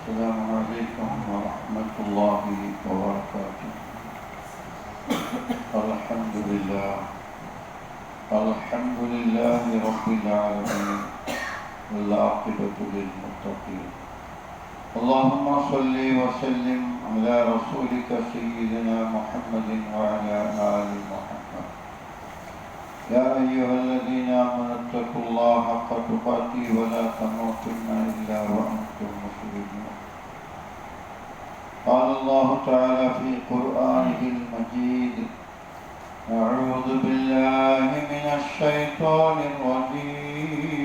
السلام عليكم ورحمة الله وبركاته. الحمد لله رب العالمين والعاقبة للمتقين. اللهم صل وسلم على رسولك سيدنا محمد وعلى آل محمد. يا أيها الذين آمنوا اتقوا الله حق تقاته ولا تموتن إلا وأنتم مسلمون. قال الله تعالى في قرآنه المجيد: أعوذ بالله من الشيطان الرجيم.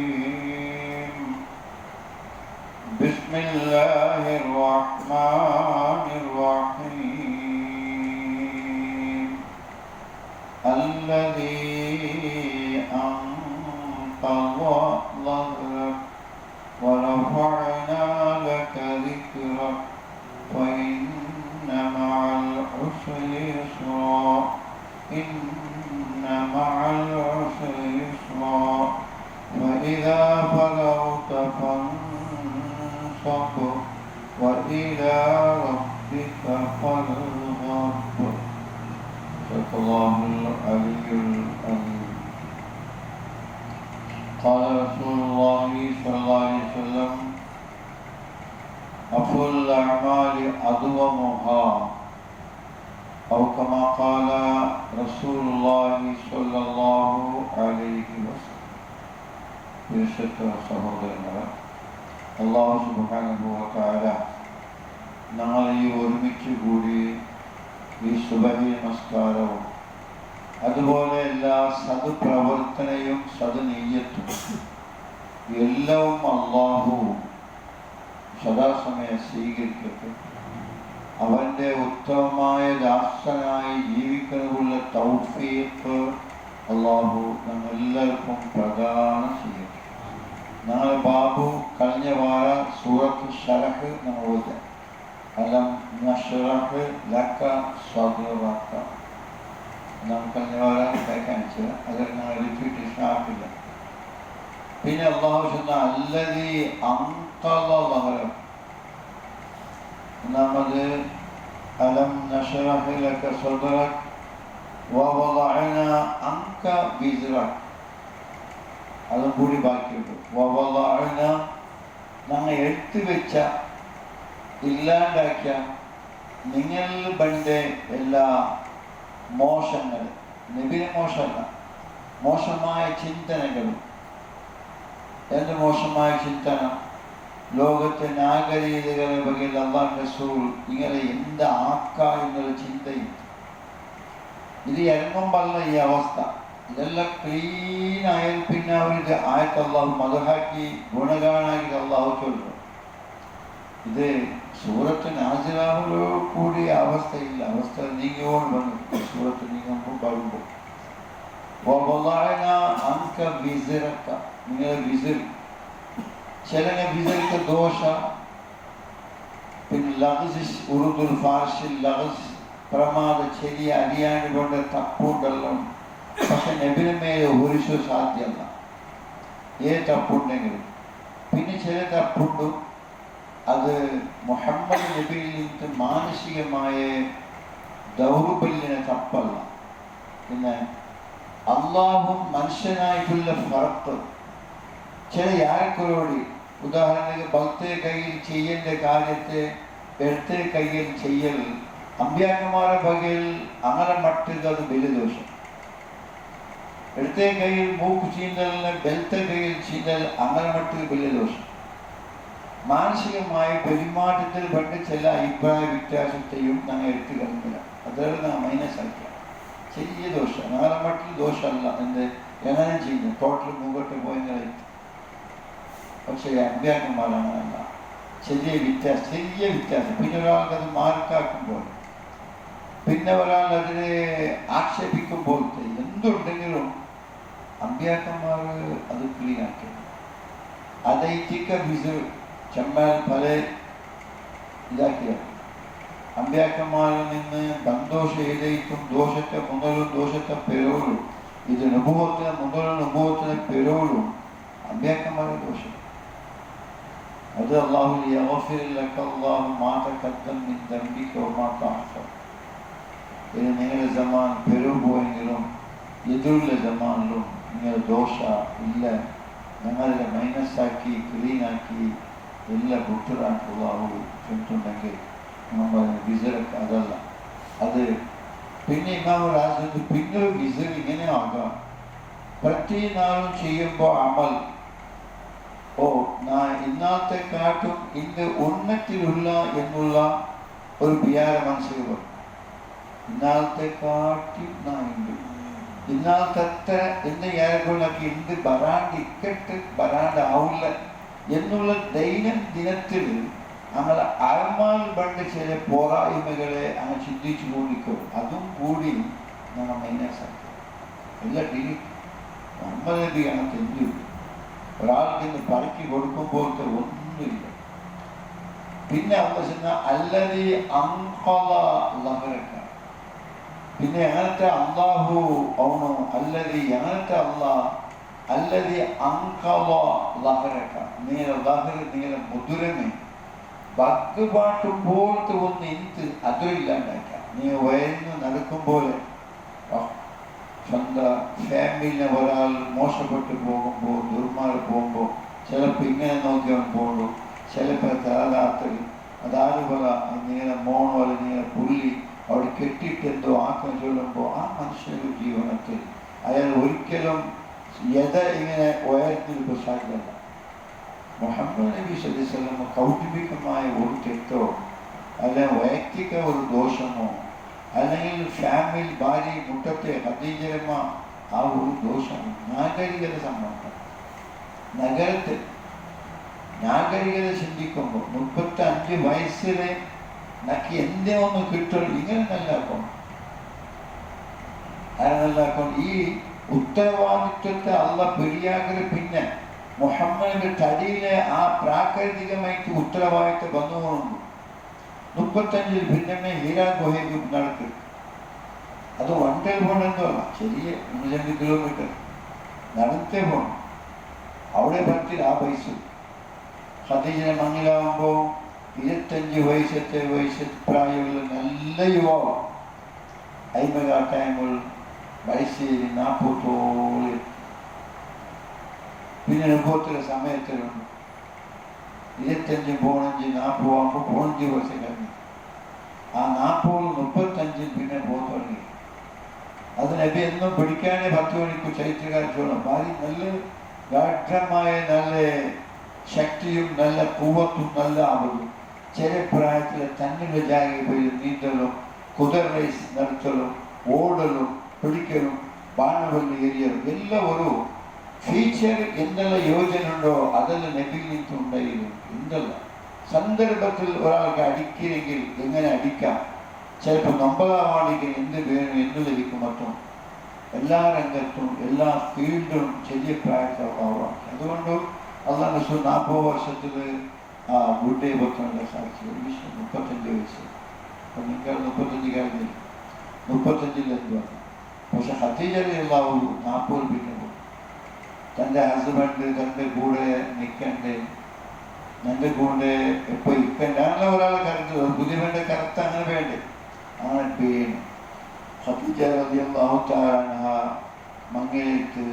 بسم الله الرحمن الرحيم. الذي أنقض ظهرك ورفعنا لك ذكرك فإن مع العسر يسرا إن مع العسر يسرا فإذا فرغت فانصب وإلى ربك فارغب. صدق الله العلي العظيم. قال رسول الله صلى الله عليه وسلم: أفضل الأعمال أدومها، أو كما قال رسول الله صلى الله عليه وسلم. വിശുദ്ധ സഹോദരങ്ങളെ, അല്ലാഹു സുബ്ഹാനഹു വ തആല ഞങ്ങളെ ഒരുമിച്ച് കൂടി ഈ സുബഹി നമസ്കാരവും അതുപോലെ എല്ലാ സദ്പ്രവർത്തനയും സദ്നീയത്തും എല്ലാം അല്ലാഹു സദാസമയം സ്വീകരിക്കട്ടെ. അവൻ്റെ ഉത്തമമായ ദാസനായി ജീവിക്കുന്നതിനുള്ള തൗഫീഖ് അല്ലാഹു ഞങ്ങളെല്ലാവർക്കും പ്രദാനം ചെയ്യട്ടെ. ഞങ്ങളെ ബാബു കഴിഞ്ഞ വാര സൂറത്ത് ശറഹ് നമ്മൾ ഓതി. അലം നശ്റഹ് ലക സദ്റക നാം കഴിഞ്ഞ വാര കാണിച്ചത്. അത് ഞങ്ങൾ റിപ്പീറ്റേഷൻ ആക്കില്ല. പിന്നെ അല്ലാഹു சொன்ன അല്ലദീ അൻഖള ളഹറക. ഒന്നാമത് അലം നശ്റഹ് ലക സദ്റക വവളഅനാ അൻക വിസ്റക. അതും കൂടി ബാക്കിയുണ്ട്. വവളഅനാ ഞങ്ങൾ എടുത്തു വെച്ച ഇല്ലാണ്ടാക്കിയ നിങ്ങൾ പണ്ട് എല്ലാ മോശങ്ങൾ, നബിന് മോശമല്ല, മോശമായ ചിന്തനകളും. എന്ത് മോശമായ ചിന്തന? ലോകത്തെ നാഗരികതകളെ വകയിൽ അല്ലാഹു റസൂൽ ഇങ്ങനെ എന്ത് ആക്കാ എന്നുള്ള ചിന്തയും. ഇത് ഇറങ്ങുമ്പോഴല്ല ഈ അവസ്ഥ. ഇതെല്ലാം ക്ലീൻ ആയാൽ പിന്നെ അവർക്ക് ആയത്ത് അല്ലാഹു മദ്ഹാക്കി ഗുണഗാനാക്കി അല്ലാഹു ചൊല്ലും. ഇത് സൂറത്ത് നാസിലാവുമ്പോൾ കൂടി അവസ്ഥയില്ല. അവസ്ഥ നീങ്ങിയോണ്ട് വന്നു. സൂറത്ത് നീങ്ങുമ്പോൾ പാടുമ്പോൾ നിങ്ങളെ വിസിൽ ചിലനെ വിസിൽക്ക് ദോഷ. പിന്നെ ലഗ്സ്, ഉറുദുൽ ഫാർസിൽ ലഗ്സ് പ്രമാദ ചെറിയ അറിയാണ്ട് കൊണ്ട് തപ്പുണ്ടെല്ലാം. പക്ഷെ നബിന് മേലെ ഒരു സാധ്യമല്ല. ഏത് തപ്പുണ്ടെങ്കിലും. പിന്നെ ചില തപ്പുണ്ട് അത് മുഹമ്മദ് നബിയിൽ നിന്ന് മാനസികമായ ദൗർബല്യന തപ്പല്ല. പിന്നെ അള്ളാഹും മനുഷ്യനായിട്ടുള്ള ഫറക്ക് ചില യാരക്കുകളോട്, ഉദാഹരണത്തിന് ഭക്തരെ കയ്യിൽ ചെയ്യേണ്ട കാര്യത്തെ എടുത്ത കയ്യിൽ ചെയ്യൽ അമ്പ്യാക്കന്മാരുടെ വകയിൽ അങ്ങനെ മറ്റത് അത് വലിയ ദോഷം. എടുത്ത കയ്യിൽ മൂക്ക് ചീന്തലിന് ബെൽത്തെ കയ്യിൽ ചീന്തൽ അങ്ങനെ മറ്റത് വലിയ ദോഷം. മാനസികമായ പെരുമാറ്റത്തിൽ പണ്ട് ചില അഭിപ്രായ വ്യത്യാസത്തെയും ഞങ്ങൾ എടുത്തു കളഞ്ഞില്ല. അതാണ് നാം മൈനസ് ആക്കുക. ചെറിയ ദോഷം, ഞങ്ങളുടെ മട്ടിൽ ദോഷമല്ല. എന്ത് എങ്ങനെ ചെയ്യുന്നു? ടോട്ടൽ മുമ്പോട്ട് പോയി കളയും. പക്ഷേ അഭ്യാസന്മാർ അങ്ങനെയല്ല. ചെറിയ വ്യത്യാസം. പിന്നെ ഒരാൾക്ക് അത് മാർക്കാക്കുമ്പോൾ, പിന്നെ ഒരാൾ അതിനെ ആക്ഷേപിക്കുമ്പോൾ, എന്തുണ്ടെങ്കിലും അഭ്യാസന്മാർ അത് ക്ലീൻ ആക്കി. അതൈറ്റിക്ക വിസ് ചെമ്മാൽ പല ഇതാക്കിയ അമ്പ്യാക്കന്മാരിൽ നിന്ന് ബന്ധോഷ ഏതൈത്തും ദോഷത്തെ മുതലും ദോഷത്തെ പെരോളും. ഇത് നുഭവത്തിന് മുതലും നുഭവത്തിന് പെരോളും അമ്പ്യാക്കന്മാരുടെ ദോഷം. അത് അല്ലാഹു യഗ്ഫിർ ലക അല്ലാഹു മാ തഖദ്ദം മിൻ ദംബിക വമാ തഅഖർ. ഇനി നിങ്ങളുടെ സമാൻ പെരുപോയെങ്കിലും എതിരുള്ള സമാനിലും നിങ്ങൾ ദോഷ ഇല്ല, ഞങ്ങളുടെ മൈനസാക്കി ക്ലീനാക്കി എല്ലാം ബുദ്ധറാക്കി അല്ലാഹു ചെന്നിട്ടുണ്ടെങ്കിൽ നമ്മൾ വിസറക്ക് അതല്ല. അത് പിന്നെ ഇമാം രാജു പിന്നെ വിസർ ഇങ്ങനെ ആകാം. പ്രതി നാളും ചെയ്യുമ്പോൾ അമൽ ഇന്നത്തെ കാട്ടും ഇന്ന് ഉന്നത്തിലുള്ള എന്നുള്ള ഒരു വിചാര മനസ്സിൽ വരും. ഇന്നാളത്തെ കാട്ടി ഉണ്ട്, ഇന്നാളത്തെ അത്ര എന്ന് വിചാരങ്ങളൊക്കെ എന്ത് വരാണ്ട് ഇക്കട്ട് വരാണ്ട് ആവില്ല എന്നുള്ള ദൈനംദിനത്തിൽ അങ്ങനെ അഴമാൽ പണ്ട് ചില പോരായ്മകളെ അങ്ങ് ചിന്തിച്ചു കൊണ്ടിരിക്കും. അതും കൂടി നമ്മൾ മൈനസാക്കി എല്ലാം ഡിലീറ്റ്. മുഹമ്മദ് നബി അങ്ങനത്തെ എന്തില്ല, ഒരാൾക്ക് ഇന്ന് പറക്കി കൊടുക്കുമ്പോഴത്തെ ഒന്നുമില്ല. പിന്നെ അവിടെ ചെന്ന അല്ലതി അങ്കല ലഹരക്ക, പിന്നെ അങ്ങനത്തെ അള്ളാഹു അവണോ അല്ലതി അങ്ങനത്തെ അല്ലതി അങ്കല ലഹരക്ക, നീല ലഹർ നീല മുതുരമേ ബഗ്പാട്ട് പോലത്തെ ഒന്ന് എനിക്ക് അതില്ലാണ്ടാക്ക. നീ വയന്ന് നടക്കുമ്പോൾ സ്വന്തം ഫാമിലിനെ ഒരാൾ മോശപ്പെട്ടു പോകുമ്പോൾ ദുർമാർഗം പോകുമ്പോൾ ചിലപ്പോൾ ഇങ്ങനെ നോക്കിയാൽ പോകുള്ളൂ, ചിലപ്പോൾ തലതാത്തൽ അതാതുപോലെ നീല മോണോ അല്ലെ നീല പുള്ളി അവിടെ കെട്ടിയിട്ട് എന്തോ ആക്കം ചൊല്ലുമ്പോൾ ആ മനുഷ്യരുടെ ജീവനത്തിൽ അയാൾ ഒരിക്കലും ഇങ്ങനെ ഉയർത്തിരിപ്പോൾ സാധ്യമല്ല. മുഹമ്മദ് നബി സല്ലല്ലാഹു അലൈഹി വസല്ലം കൗതുകികമായ ഒരു തെറ്റോ അല്ലെങ്കിൽ വൈയക്തിക ഒരു ദോഷമോ അല്ലെങ്കിൽ ഫാമിലി ഭാര്യ മുട്ടത്തെ ഹദീജയമ്മ ആ ഒരു ദോഷം നാഗരികത സംബന്ധം. നഗരത്തിൽ നാഗരികത ചിന്തിക്കുമ്പോൾ 35 വയസ്സിലെ നക്ക് എന്തേ ഒന്ന് കിട്ടുള്ളൂ ഇങ്ങനെ നല്ലാക്കണം. ഈ ഉത്തരവാദിത്വത്തെ അള്ള പിടിയാകൽ പിന്നെ മുഹമ്മദിന്റെ തടിയിലെ ആ പ്രാകൃതികമായിട്ട് ഉത്തരവാദിത്വം വന്നുകൊണ്ടു 35 ഭിന്നമേ ഹീരാ ഗുഹയ്ക്ക് നടക്കും. അത് വണ്ടേ പോണെന്തോ അല്ല, ചെറിയ 1-2 കിലോമീറ്റർ നടത്തേ പോണം. അവിടെ പറ്റില്ല ആ പൈസ. ഖദീജനെ മങ്ങിലാവുമ്പോൾ 25 വയസ്സ് പ്രായമുള്ള നല്ല യുവാവ് അയിമകാട്ടായപ്പോൾ വയസ്സ് 40 പിന്നെ അനുഭവത്തിലെ സമയത്തിലുണ്ട് 25 പോണഞ്ച് 40 ആകുമ്പോൾ 15 വർഷം കഴിഞ്ഞു. ആ 40 35 പിന്നെ പോകാൻ തുടങ്ങി. അത് നബി എന്നും പിടിക്കാനേ 10 മണിക്ക് ചൈത്രകാരിച്ചോളം ഭാര്യ നല്ല ഗാഠമായ നല്ല ശക്തിയും നല്ല കൂവത്തും നല്ല ആവലും ചെറിയ പ്രായത്തിൽ തന്നിൻ്റെ ജാഗയിൽ പോയി നീന്തലും കുതിര റേസ് നടത്തലും ഓടലും പിടിക്കലും ബാണവല്ലി എറിയലും എല്ലാം ഒരു ഫീച്ചർ എന്തെല്ലാം യോജന ഉണ്ടോ അതെല്ലാം നബിയിൽ നിന്നുണ്ടായിരുന്നു. എന്തെല്ലാം സന്ദർഭത്തിൽ ഒരാൾക്ക് അടിക്കണമെങ്കിൽ എങ്ങനെ അടിക്കാം, ചിലപ്പോൾ നമ്പതാവാണെങ്കിൽ എന്ത് വേണം എന്നുള്ളതിരിക്കും മറ്റും എല്ലാ രംഗത്തും എല്ലാ ഫീൽഡും ചെറിയ പ്രായത്തിലാവാം. അതുകൊണ്ട് അള്ളാഹു റസൂൽ 40 വർഷത്തിൽ ആ ഗുഡ് ഡേ വെക്കാനുള്ള സാധിച്ചു. 35 വയസ്സ്. അപ്പം നിങ്ങൾ 35 കഴിഞ്ഞില്ല, 35 എന്തുവാണ്. പക്ഷെ ഖദീജ റളിയല്ലാഹു 40 പിന്നെ പോകും. തൻ്റെ ഹസ്ബൻഡ് തൻ്റെ കൂടെ നിൽക്കണ്ടേ, എൻ്റെ കൂടെ എപ്പോൾ ഇരിക്കണ്ടേ, അങ്ങനെ ഒരാളെ കരുത്ത് പുതിയ വേണ്ട കറുത്ത് അങ്ങനെ വേണ്ടേ, അങ്ങനെ പേരും. ഖദീജ റളിയല്ലാഹു തആല അൻഹ മങ്ങലേറ്റ്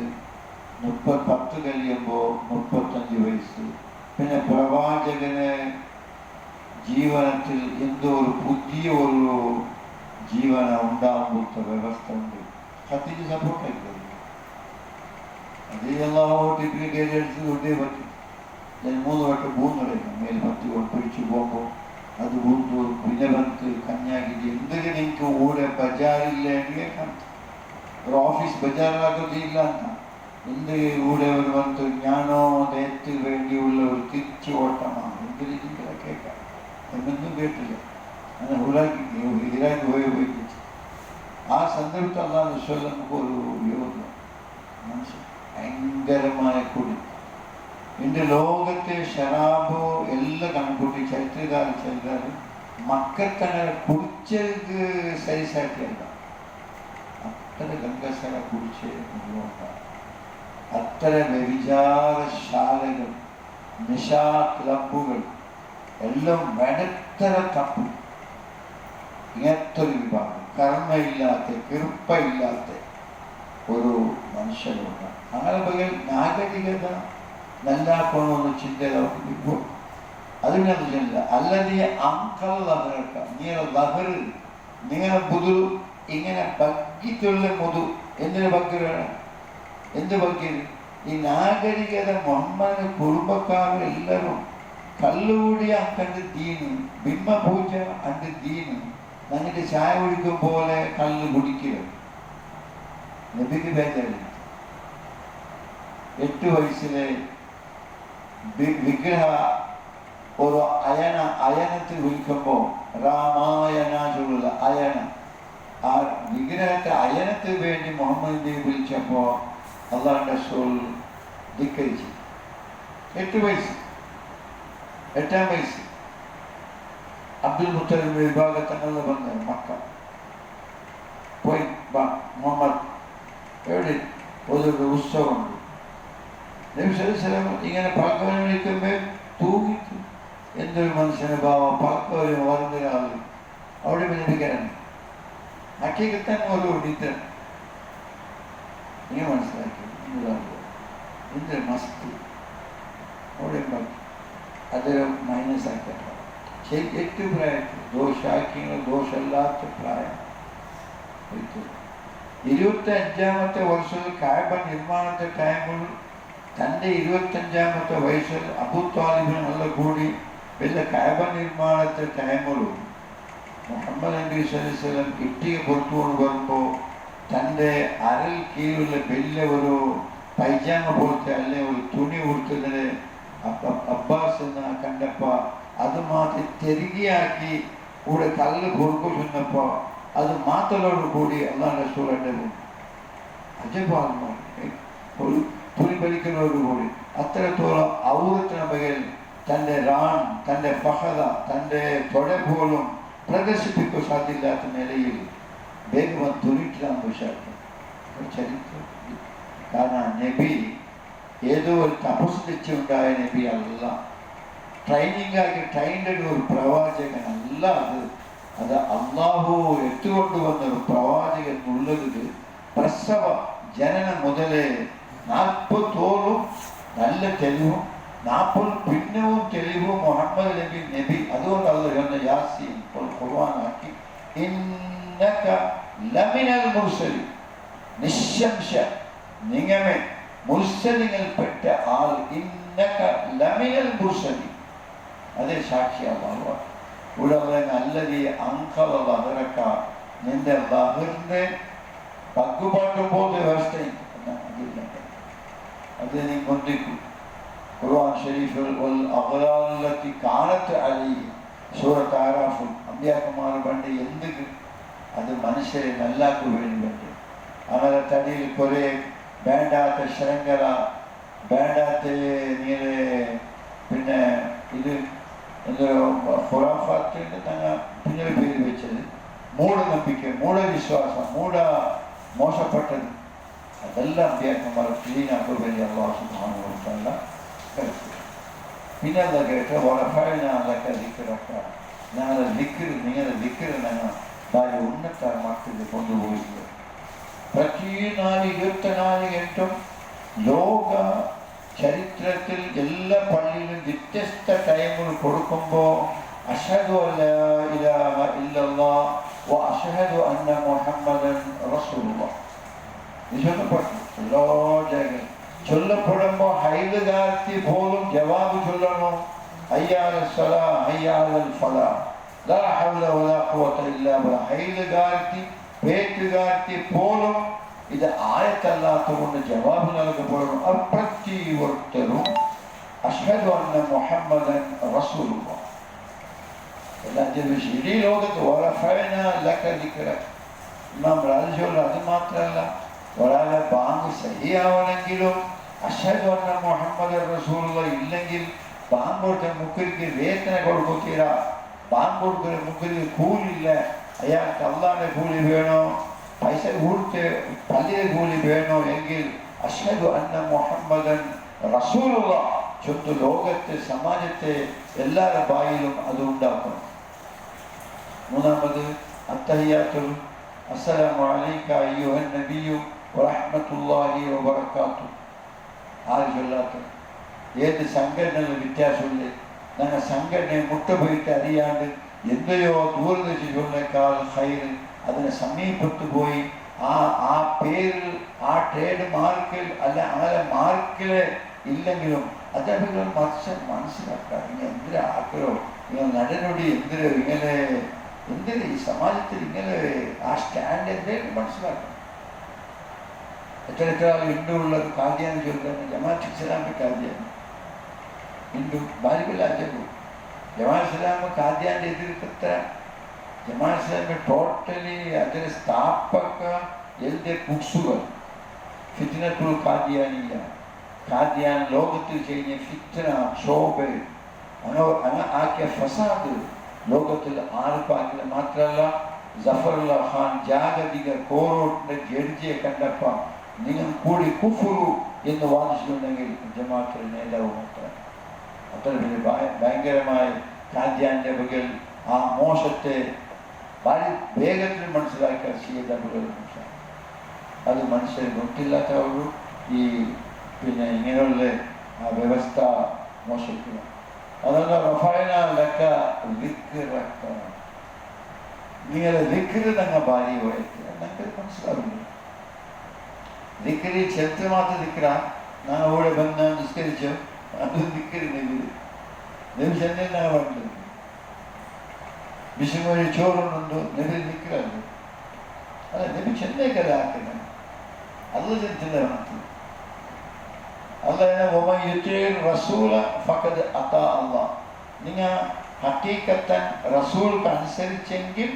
10 കഴിയുമ്പോൾ 35 വയസ്സ്. പിന്നെ പ്രവാചകന് ജീവനത്തിൽ എന്തോ ഒരു പുതിയ ഒരു ജീവന ഉണ്ടാകുമ്പോഴത്തെ വ്യവസ്ഥ ഉണ്ട്. ഖദീജ സപ്പോർട്ടായി ഡിഗ്രി കയറി അടിച്ച് കൊണ്ടേ പറ്റും. ഞാൻ 3 വട്ടം പോകുന്നുണ്ടായിരുന്നു മേൽ 10 കൊണ്ട് പിടിച്ചു പോകുമ്പോൾ അത് പോകുന്നു. പിന്നെ വന്ന് കന്യാകുമാരി എന്തെങ്കിലും എനിക്ക് ഓടെ ബജാറില്ല ഒരു ഓഫീസ് ബജാറിലാക്കില്ല എന്നാ എന്ത് കൂടെ ഒരു വന്ന് ഞാനോ നേരത്തെ വേണ്ടിയുള്ള ഒരു തിരിച്ചു ഓട്ടമാണ് എന്തെങ്കിലും കേൾക്കാം എന്നൊന്നും കേട്ടില്ല. അങ്ങനെ ഇറാഖ് പോയി ആ സന്ദർഭത്തിൽ അല്ലാതെ വിശ്വാസം നമുക്കൊരു യോഗം മനസ്സിൽ ഭയങ്കരമായ കുടി. എൻ്റെ ലോകത്തെ ഷറാബോ എല്ലാം കണക്കൂട്ടി ചരിത്രകാല ചെല്ലാൽ മക്കത്തങ്ങനെ കുടിച്ചത് സൈസാക്കിയല്ല, അത്ര ഗംഗസര കുടിച്ച് മുന്നോട്ടാണ്. അത്ര വ്യഭിചാരശാലകൾ നിശാ ക്ലബുകൾ എല്ലാം വെടത്തര തപ്പു. ഇങ്ങനത്തെ ഒരു വിഭാഗം കർമ്മയില്ലാത്ത കൃപ്പയില്ലാത്ത ഒരു മനുഷ്യരുണ്ട്. അങ്ങനെ പകൽ നാഗരികത നല്ലാക്കണമെന്ന് ചിന്തയിലാക്കി അതിനല്ല അല്ലതീ അങ്കൽ ലഹറക്ക നീല ലഹർ നിങ്ങളെ ബുധു ഇങ്ങനെ ബഗ്ഗിത്തുള്ള മുതു എന്തിനു ബഗ്ഗിറാണ്? എന്ത് ബഗ്ഗിര്? ഈ നാഗരികത മുഹമ്മദിന് കുടുംബക്കാർ എല്ലാവരും കല്ലുകൂടി അങ്കണ്ട് ദീന് ബിംബ പൂജ അണ്ട് ദീന് എന്നിട്ട് ചായ കുടിക്കും പോലെ കല്ല് കുടിക്കുക. നബിക്ക് ബേജാറില്ല. 8 വയസ്സിലെ വിഗ്രഹ ഒരു അയനത്തിൽ വിളിക്കുമ്പോൾ രാമായണ ചൊല്ലുക അയന. ആ വിഗ്രഹത്തെ അയനത്തിന് വേണ്ടി മുഹമ്മദ് നബി വിളിച്ചപ്പോൾ അള്ളാഹുവിന്റെ റസൂൽ ധിക്കരിച്ചു. 8 വയസ്സ് 8-ാം വയസ്സ് അബ്ദുൽ മുത്തലിബ് വിഭാഗത്തങ്ങളിൽ വന്ന് മക്ക പോയി മുഹമ്മദ് എവിടെ ഒരു ഉത്സവമുണ്ട്. നബി സല്ലല്ലാഹു അലൈഹി വസല്ലം ഇങ്ങനെ പലക്കവനെ വിളിക്കുമ്പോൾ തൂങ്ങിട്ടു. എന്തൊരു മനുഷ്യന് ഭാവം പലക്കവരും വളർന്നൊരാളും അവിടെ വിനിപ്പിക്കാനാണ് ഹക്കീക്കത്തൻ ഒരു ഉടിത്തൻ നീ മനസ്സിലാക്കി എന്തൊരു മസ്തി അവിടെ ഉണ്ടാക്കി അതൊരു മൈനസ് ആക്കിയ ശരി 8 പ്രായത്തിൽ ദോഷാക്കിയ ദോഷമില്ലാത്ത പ്രായം. 25-ാമത്തെ വർഷത്തിൽ കായബ നിർമ്മാണത്തെ ടൈമിൽ തൻ്റെ 25-ാമത്തെ വയസ്സിൽ അബൂ താലിബിനുള്ള കൂടി വലിയ കായബ നിർമ്മാണത്തെ ടൈമിലും മുഹമ്മദ് നബി സല്ലല്ലാഹു അലൈഹി വസല്ലം ഇട്ടിക പുറത്തുകൊണ്ട് വരുമ്പോൾ തൻ്റെ അരൽ കീഴിലുള്ള വലിയ ഒരു പൈജാമ പോലത്തെ അല്ലെ ഒരു തുണി കൊടുത്തതിന് അബ്ബാസ് എന്ന കണ്ടപ്പ അത് മാത്രം തെരുകിയാക്കി കൂടെ കല്ല് കൊടുക്കു ചെന്നപ്പോ അത് മാത്തലോട് കൂടി അള്ളാഹുവിന്റെ റസൂൽ അജബാണ് ഒരു തുണി വലിക്കുന്നതോട് കൂടി അത്രത്തോളം ഔറത്തിന് പകൽ തൻ്റെ റാൺ തൻ്റെ പഹത തൻ്റെ തൊട പോലും പ്രദർശിപ്പിക്കാൻ സാധ്യമില്ലാത്ത നിലയിൽ വേഗം തുണിട്ടിലാണ് വിശാഖം ചരിത്രം. കാരണം നബി ഏതോ ഒരു തപസ്സുണ്ടായ നബി അല്ല, ട്രെയിനിങ് ആക്കി ട്രെയിൻഡ് ഒരു പ്രവാചകനല്ല. അത് അള്ളാഹു എത്തുകൊണ്ടുവന്ന ഒരു പ്രവാചകൻ ഉള്ളത് പ്രസവ ജനനം മുതലേ 40 നല്ല തെളിവും 40 പിന്നവും തെളിവും മുഹമ്മദ് നബി അതുകൊണ്ട് അള്ളാഹു യാസീൻ ഖുർആനാക്കി ഇന്നക ലമിനൽ മുർസലീൻ നിശംശ നിങ്ങമേ മുർസലിങ്ങൾപ്പെട്ട ആൾ ഇന്നക ലമിനൽ മുർസലീൻ അതേ സാക്ഷിയാവുക. ഇവിടെ നല്ലതീ അങ്കവ ലഹറക്ക നിന്റെ ലഹറിന്റെ പങ്കുപാട്ടും പോലെ വ്യവസ്ഥയും അത് നീ കൊണ്ടിരിക്കും. ഖുർആൻ ഷരീഫിൽ അഗ്ലാലത്തി കാനത്ത് അലൈഹി സൂറത്ത് ആറാഫിൽ അമ്പിയാക്കന്മാർ പണ്ട് എന്ത് അത് മനുഷ്യരെ നല്ലാക്കു വേണ്ടി അങ്ങനെ തടിയിൽ കുറെ വേണ്ടാത്ത ശൃംഖല വേണ്ടാത്ത നീരെ പിന്നെ ഇത് എന്തൊരു ഖുറാഫാത്തിന്റെ തങ്ങ പിന്നൊരു പേര് വെച്ചത് മൂഢനമ്പിക്ക മൂഢവിശ്വാസം മോശപ്പെട്ടത് അതെല്ലാം അമ്പിയാക്കന്മാർ ക്ലീനാക്കു വേണ്ടി അല്ലാഹു സുബ്ഹാനഹു വ തആല കഴിച്ചു. പിന്നെ എന്താ കേട്ട വളഫഅനാലക ദിക്റക നിങ്ങളുടെ ദിക്ർ ഞങ്ങൾ വളരെ ഉന്നതമാക്കി കൊണ്ടുപോയില്ല. പ്രതി 24 ഗಂಟും ലോക ചരിത്രത്തിൽ എല്ലാ പള്ളിയിലും വ്യത്യസ്ത ടൈമുകൾ കൊടുക്കുമ്പോൾ അഷ്ഹദു അല്ലാ ഇലാഹ ഇല്ലല്ലാഹ് വ അഷ്ഹദു അന്ന മുഹമ്മദൻ റസൂലുള്ളാഹ് ചൊല്ലപ്പെട്ടു. എല്ലാ ജാഗ ചൊല്ലപ്പെടുമ്പോൾ ഹൈലുകാർത്തി പോലും ജവാബ് ചൊല്ലണം. ഹയ്യ അലൽ സ്വലാ ഹയ്യ അലൽ ഫലാ ലാ ഹൗല വലാ ഖുവത ഇല്ലാ ബില്ലാഹ്. ഹൈലുകാർത്തി പേറ്റുകാർത്തി പോലും ഇത് ആയത്തല്ലാത്തതുകൊണ്ട് ജവാബ് നൽകപ്പെടുന്നു. അപ്രത്യോർത്തരും അഷ്ഹദു അന്ന മുഹമ്മദൻ റസൂലുള്ളാഹ് എല്ലാം ജനിച്ചു. ഇടീ ലോകത്ത് വറഫഅനാ ലക ദിക്റക ഇമാം റാസി ചൊല്ല. അത് മാത്രമല്ല ഒരാളെ ബാങ്ക് സഹിയാവണമെങ്കിലും അഷ്ഹദു അന്ന മുഹമ്മദൻ റസൂലുള്ളാഹ് ഇല്ലെങ്കിൽ ബാങ്ക് കൊടുത്ത മുക്കരിക്ക് വേതന കൊടുക്കുക. ബാങ്ക് കൊടുക്കുന്ന മുക്കരിക്ക് കൂലില്ല. അയാൾക്ക് അള്ളാന്റെ കൂലി വേണോ, പൈസ കൊടുത്ത് പള്ളിയുടെ കൂലി വേണോ എങ്കിൽ അഷ്ഹദു അന്ന മുഹമ്മദൻ റസൂലുള്ളാഹ് ചൊന്ന് ലോകത്തെ സമാജത്തെ എല്ലാവരുടെ ബായിലും അത് ഉണ്ടാക്കണം. മൂന്നാമത് അത്തഹിയാത്തുൽ അസ്സലാമു അലൈക അയ്യുഹൻ നബിയു വറഹ്മത്തുള്ളാഹി വബറകാതുഹു. ആര് ചൊല്ലാത്ത ഏത് സംഘടനകൾ വ്യത്യാസമില്ല. ഞങ്ങൾ സംഘടനയെ മുട്ടപോയിട്ട് അറിയാണ്ട് എന്തെയോ ദൂരം വെച്ച് ചൊല്ലേക്കാൾ ഹൈറ് അതിനെ സമീപത്ത് പോയി ആ പേരിൽ ആ ട്രേഡ് മാർക്കിൽ അല്ല അങ്ങനെ മാർക്കില് ഇല്ലെങ്കിലും അതേപോലെ മനസ്സിലാക്കാം. ഇങ്ങനെ എന്തിനാ ആക്കലോ, നിങ്ങൾ നടനോടി എന്തിനോ ഇങ്ങനെ എന്തിന് ഈ സമാജത്തിൽ ഇങ്ങനെ ആ സ്റ്റാൻഡ് എന്തെങ്കിലും മനസ്സിലാക്കണം. എത്ര ആൾ ഹിന്ദു ഉള്ളത് കാദ്യാന്ന് ചോദിക്കാൻ ജമാഅത്ത് ഇസ്ലാമിന്റെ കാദ്യാണ് ഹിന്ദു ബാലിബില്ലാജു ജമാഅത്ത് ഇസ്ലാമി കാദ്യാന്റെ എതിർക്കത്ര ജമാഅത്ത് ഇസ്ലാമി ടോട്ടലി അതിന് സ്ഥാപക എഴുതിയ ബുക്സുകൾ ഫിത്നത്തുൽ കാദ്യാനിയ, കാദ്യാൻ ലോകത്തിൽ ചെയ്യുന്ന ഫിത്ന ക്ഷോഭ അങ്ങനെ ആക്കിയ ഫസാദ് ലോകത്തിൽ ആർപ്പാക്കില്ല. മാത്രമല്ല ജഫറുല്ല ഖാൻ ജാഗതിക കോറോട്ടിന്റെ ജഡ്ജിയെ കണ്ടപ്പ നിങ്ങൾ കൂടി കുഫുറു എന്ന് വാദിച്ചിട്ടുണ്ടെങ്കിൽ ജമാഅത്തിന്റെ നേതാവ് മാത്രം. അത്ര വലിയ ഭയങ്കരമായ കാദ്യാന്റെ ബഗൽ ആ മോശത്തെ വളരെ വേഗത്തിൽ മനസ്സിലാക്കിയ ചെയ്ത ബഗൽ അത് മനുഷ്യരെ ഗുണത്തില്ലാത്തവരും ഈ പിന്നെ ഇങ്ങനെയുള്ള ആ വ്യവസ്ഥ മോശിക്കണം. അതുകൊണ്ട് റഫായനൊക്കെ വിക്കിറക്കണം. നിങ്ങളെ വിക്കിറ് ഞങ്ങൾ ഭാര്യ വയറ്റില്ല ഞങ്ങൾക്ക് മനസ്സിലാവില്ല. ദിക്കറി ചെറുത്ത് മാത്രം ദിക്കറ ഞാൻ അവിടെ ബന്ധ നിസ്കരിച്ചു അത് ദിക്കറി നെബി ചെന്നൈ ഞങ്ങൾ പറഞ്ഞത് ബിഷുമൊഴി ചോറുണ്ടോ നെബി ദിക്കറല്ലോ. അതെ നെബി ചെന്നൈക്കല്ല ആക്കുന്നത് അത് ചെറുത്തില്ല നമുക്ക് നിങ്ങൾ ഹക്കീക്കത്തൻ റസൂൽക്ക് അനുസരിച്ചെങ്കിൽ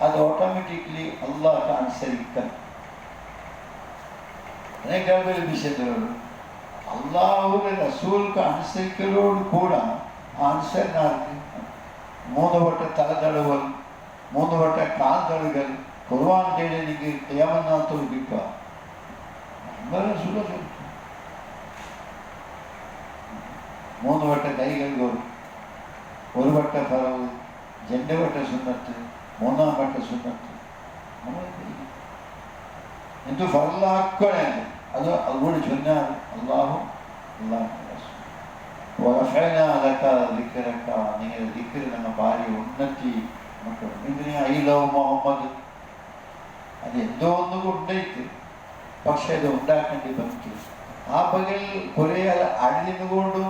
അത് ഓട്ടോമാറ്റിക്കലി അള്ളാഹ് അനുസരിക്കണം. അതിനേക്കാൾ വലിയ വിഷയത്തിലുള്ളൂ അള്ളാഹുവിന്റെ റസൂൽക്ക് അനുസരിക്കലോട് കൂടെ അനുസരണാർക്ക് 3 വട്ട തലതളുകൾ 3 വട്ട കാൽ തളുകൾ ഖുർആൻ എനിക്ക് ഖിയാമത്ത് കിട്ടുക 3 വട്ട കൈകൾ 1 വട്ട ഫറവ് 2 വട്ട സുന്നത്ത് 3-ാം വട്ട സുന്നത്ത് എന്ത് ഫറലാക്കണേ അത് അതുകൂടി ചൊന്നാൽ അള്ളാഹു നിങ്ങളുടെ ദിക്ർ ഞങ്ങൾ ഭാര്യ ഉന്നത്തി ഇതിനെ ഐ ലവ് മുഹമ്മദ് അത് എന്തോ ഒന്നും ഉണ്ടായിട്ട് പക്ഷെ അത് ഉണ്ടാക്കേണ്ടി പറ്റി ആ പകൽ കുറെ അടിഞ്ഞുകൊണ്ടും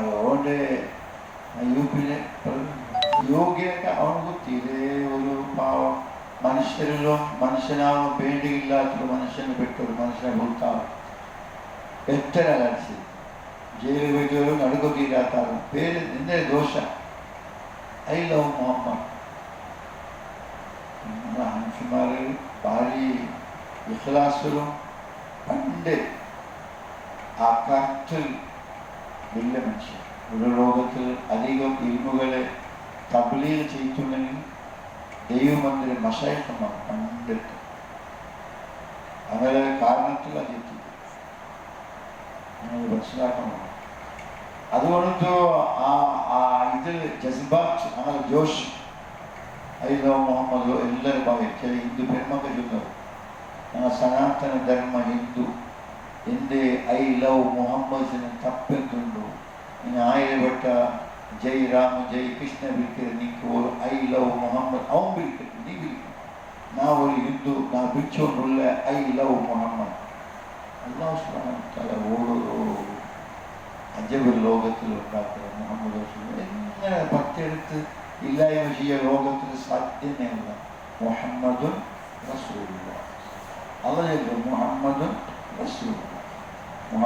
അതുകൊണ്ട് യു പിയിലെ യോഗ്യൊക്കെ അവർക്ക് തീരെ ഒരു പാവം മനുഷ്യരിലും മനുഷ്യനാവും പേടിയില്ലാത്തൊരു മനുഷ്യന് പെട്ടൊരു മനുഷ്യനെ കൊടുത്താൽ എത്ര അലർച്ചി ജയിലിൽ പോയിട്ടും നടുക്കൊത്തിയില്ലാത്താലും പേര് നിന്റെ ദോഷം ഐ ലവ് മുഹമ്മദ്. നമ്മുടെ ഹൻഫിമാര് ഭാര്യ ഇഖ്ലാസിലും പണ്ട് ആ കറക്റ്റിൽ വലിയ മനുഷ്യൻ ഒരു ലോകത്തിൽ അധികം ഇൽമുകളെ തബ്ലീഗ് ചെയ്തിട്ടുണ്ടെങ്കിൽ ദൈവമന്ദിര മശൈഖന്മാർ പണ്ടിട്ട് അങ്ങനെ കാരണത്തിൽ അതെത്തി നിങ്ങൾ മനസ്സിലാക്കണം. അതുകൊണ്ട് ഇതിൽ ജസ്ബാത്ത് അങ്ങനെ ജോഷ് ഐ ലവ് മുഹമ്മദ് എല്ലാവരും പറയും. ചില ഹിന്ദു പെൺമക്കൾ ചൊല്ലുന്നത് ഞങ്ങൾ സനാതന ധർമ്മ ഹിന്ദു എൻ്റെ ഐ ലവ് മുഹമ്മദിന് തപ്പെന്തുണ്ടോ നിങ്ങൾ 1000 വട്ട ജയ് രാമ ജയ് കൃഷ്ണ വിളിക്കരുത്. നിങ്ങൾക്ക് ഒരു ഐ ലവ് മുഹമ്മദ് അവൻ വിളിക്കരുത്, നീ വിളിക്കും. ഞാൻ ഒരു ഹിന്ദു ഞാൻ വിളിച്ചുകൊണ്ടുള്ള ഐ ലവ് മുഹമ്മദ്. അല്ലാഹു സുബ്ഹാനഹു വ തആല ഓരോ അജബ് ലോകത്തിൽ ഉണ്ടാക്കുക മുഹമ്മദ് എങ്ങനെ പത്തെടുത്ത് ഇല്ലായ്മ ചെയ്യുക ലോകത്തിൽ സാധ്യമല്ല. മുഹമ്മദുൻ റസൂലുള്ളാഹ് അള്ളാഹു മുഹമ്മദുൻ റസൂലുള്ളാഹ്